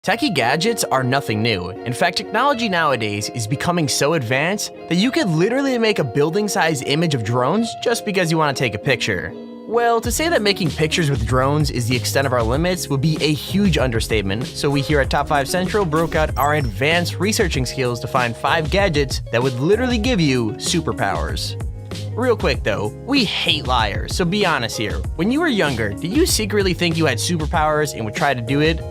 Techie gadgets are nothing new. In fact, technology nowadays is becoming so advanced that you could literally make a building-sized image of drones just because you want to take a picture. Well, to say that making pictures with drones is the extent of our limits would be a huge understatement, so we here at Top5Central broke out our advanced researching skills to find 5 gadgets that would literally give you superpowers. Real quick though, we hate liars, so be honest here. When you were younger, did you secretly think you had superpowers and would try to do it?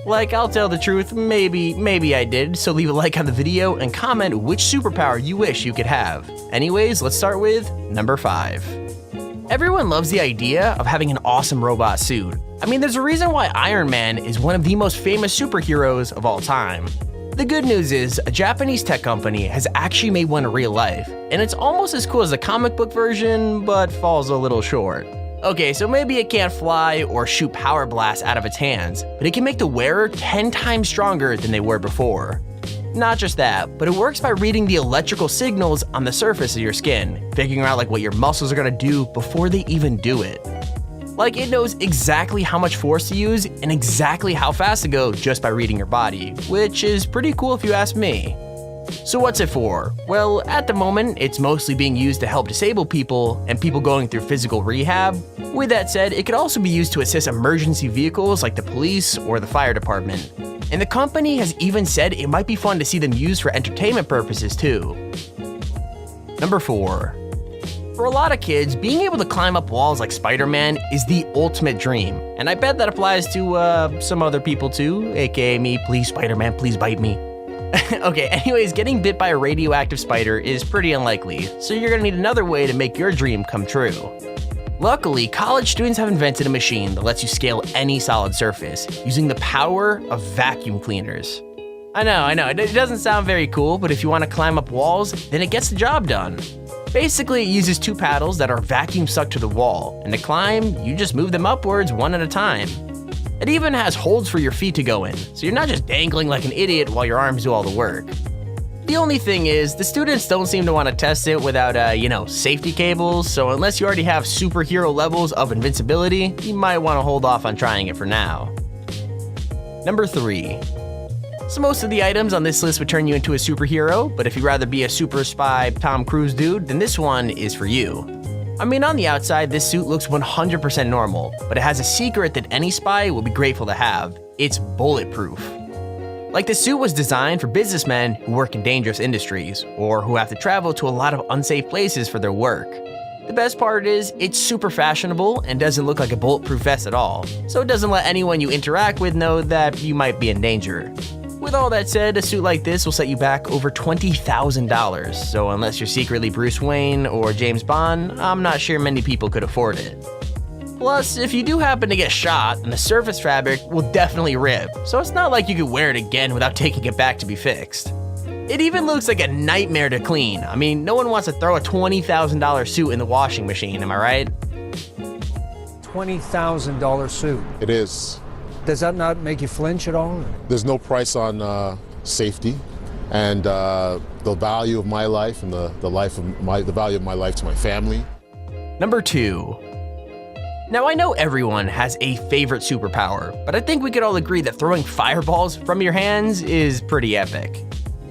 Like, I'll tell the truth, maybe I did, so leave a like on the video and comment which superpower you wish you could have. Anyways, let's start with number 5. Everyone loves the idea of having an awesome robot suit. I mean, there's a reason why Iron Man is one of the most famous superheroes of all time. The good news is, a Japanese tech company has actually made one in real life, and it's almost as cool as the comic book version, but falls a little short. Okay, so maybe it can't fly or shoot power blasts out of its hands, but it can make the wearer 10 times stronger than they were before. Not just that, but it works by reading the electrical signals on the surface of your skin, figuring out like what your muscles are gonna do before they even do it. Like, it knows exactly how much force to use and exactly how fast to go just by reading your body, which is pretty cool if you ask me. So what's it for? Well, at the moment, it's mostly being used to help disabled people and people going through physical rehab. With that said, it could also be used to assist emergency vehicles like the police or the fire department. And the company has even said it might be fun to see them used for entertainment purposes too. Number 4. For a lot of kids, being able to climb up walls like Spider-Man is the ultimate dream. And I bet that applies to some other people too, aka me. Please, Spider-Man, please bite me. Okay, anyways, getting bit by a radioactive spider is pretty unlikely, so you're gonna need another way to make your dream come true. Luckily, college students have invented a machine that lets you scale any solid surface, using the power of vacuum cleaners. I know, it doesn't sound very cool, but if you want to climb up walls, then it gets the job done. Basically, it uses 2 paddles that are vacuum sucked to the wall, and to climb, you just move them upwards one at a time. It even has holes for your feet to go in, so you're not just dangling like an idiot while your arms do all the work. The only thing is, the students don't seem to want to test it without, safety cables, so unless you already have superhero levels of invincibility, you might want to hold off on trying it for now. Number 3. So most of the items on this list would turn you into a superhero, but if you'd rather be a super spy Tom Cruise dude, then this one is for you. I mean, on the outside, this suit looks 100% normal, but it has a secret that any spy will be grateful to have. It's bulletproof. Like, the suit was designed for businessmen who work in dangerous industries, or who have to travel to a lot of unsafe places for their work. The best part is, it's super fashionable and doesn't look like a bulletproof vest at all, so it doesn't let anyone you interact with know that you might be in danger. With all that said, a suit like this will set you back over $20,000, so unless you're secretly Bruce Wayne or James Bond, I'm not sure many people could afford it. Plus, if you do happen to get shot, then the surface fabric will definitely rip, so it's not like you could wear it again without taking it back to be fixed. It even looks like a nightmare to clean. I mean, no one wants to throw a $20,000 suit in the washing machine, am I right? $20,000 suit. It is. Does that not make you flinch at all? There's no price on safety, and the value of my life and the value of my life to my family. Number 2. Now, I know everyone has a favorite superpower, but I think we could all agree that throwing fireballs from your hands is pretty epic.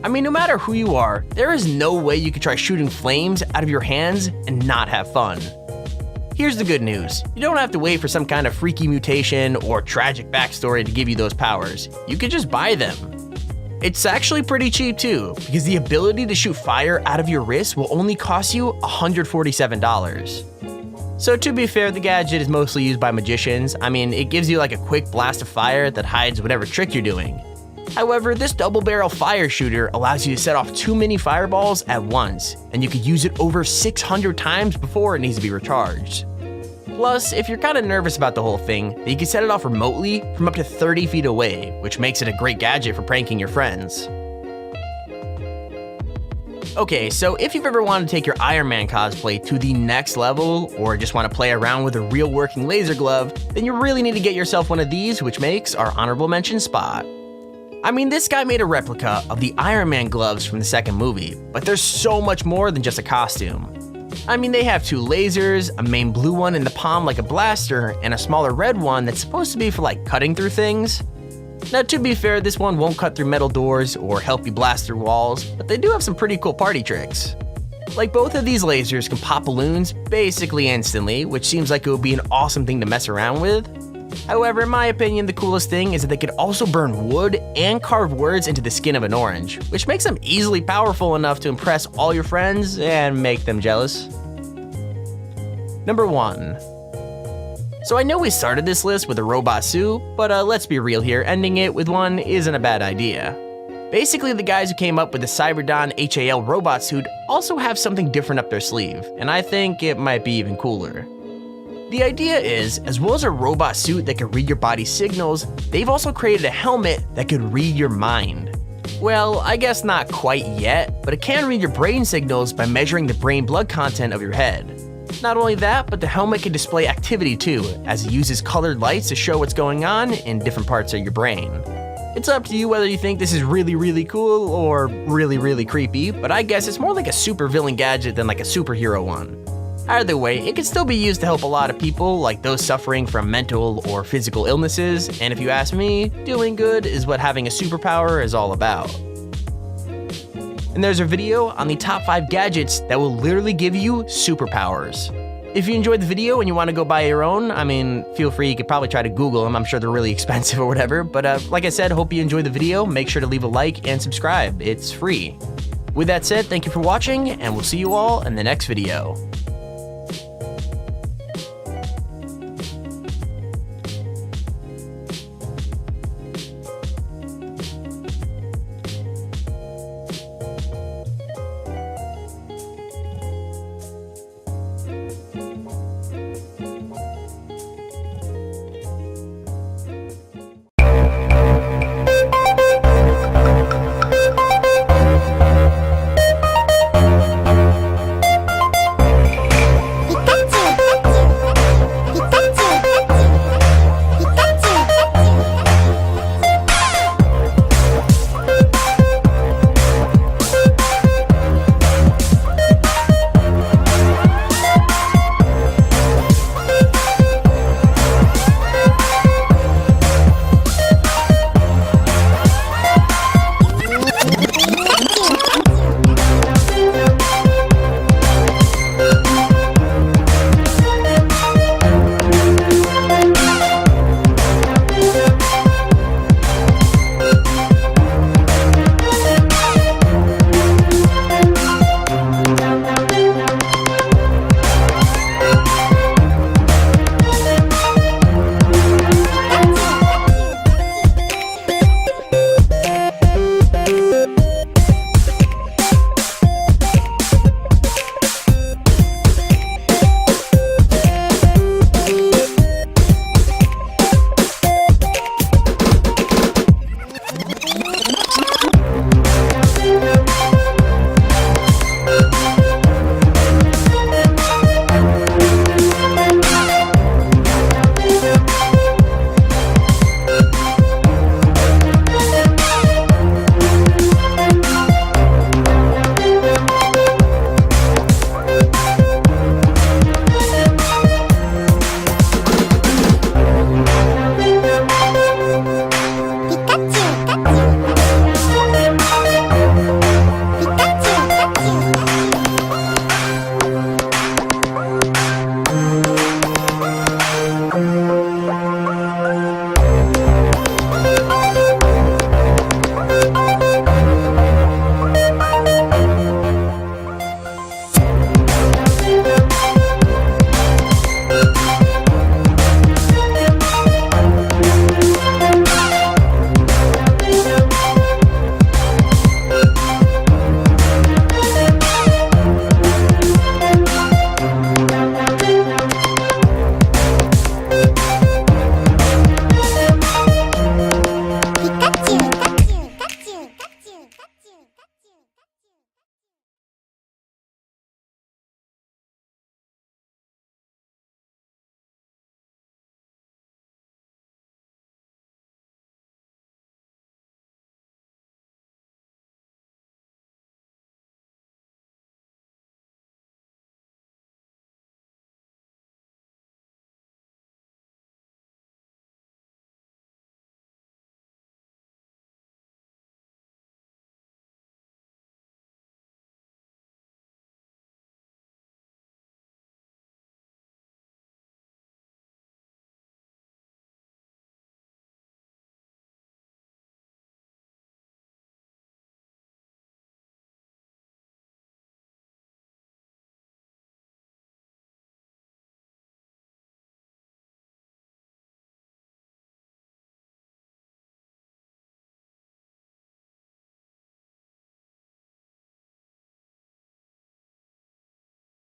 I mean, no matter who you are, there is no way you could try shooting flames out of your hands and not have fun. Here's the good news. You don't have to wait for some kind of freaky mutation or tragic backstory to give you those powers. You can just buy them. It's actually pretty cheap too, because the ability to shoot fire out of your wrist will only cost you $147. So to be fair, the gadget is mostly used by magicians. I mean, it gives you like a quick blast of fire that hides whatever trick you're doing. However, this double-barrel fire shooter allows you to set off 2 mini fireballs at once, and you could use it over 600 times before it needs to be recharged. Plus, if you're kind of nervous about the whole thing, then you can set it off remotely from up to 30 feet away, which makes it a great gadget for pranking your friends. Okay, so if you've ever wanted to take your Iron Man cosplay to the next level, or just want to play around with a real working laser glove, then you really need to get yourself one of these, which makes our honorable mention spot. I mean, this guy made a replica of the Iron Man gloves from the second movie, but there's so much more than just a costume. I mean, they have 2 lasers, a main blue one in the palm like a blaster, and a smaller red one that's supposed to be for like cutting through things. Now, to be fair, this one won't cut through metal doors or help you blast through walls, but they do have some pretty cool party tricks. Like, both of these lasers can pop balloons basically instantly, which seems like it would be an awesome thing to mess around with. However, in my opinion, the coolest thing is that they could also burn wood and carve words into the skin of an orange, which makes them easily powerful enough to impress all your friends and make them jealous. Number 1. So I know we started this list with a robot suit, but let's be real here, ending it with one isn't a bad idea. Basically, the guys who came up with the Cyberdyne HAL robot suit also have something different up their sleeve, and I think it might be even cooler. The idea is, as well as a robot suit that can read your body's signals, they've also created a helmet that could read your mind. Well, I guess not quite yet, but it can read your brain signals by measuring the brain blood content of your head. Not only that, but the helmet can display activity too, as it uses colored lights to show what's going on in different parts of your brain. It's up to you whether you think this is really cool or really creepy, but I guess it's more like a super villain gadget than like a superhero one. Either way, it can still be used to help a lot of people, like those suffering from mental or physical illnesses, and if you ask me, doing good is what having a superpower is all about. And there's a video on the top 5 gadgets that will literally give you superpowers. If you enjoyed the video and you want to go buy your own, I mean, feel free, you could probably try to Google them, I'm sure they're really expensive or whatever, but like I said, hope you enjoyed the video, make sure to leave a like and subscribe, it's free. With that said, thank you for watching, and we'll see you all in the next video.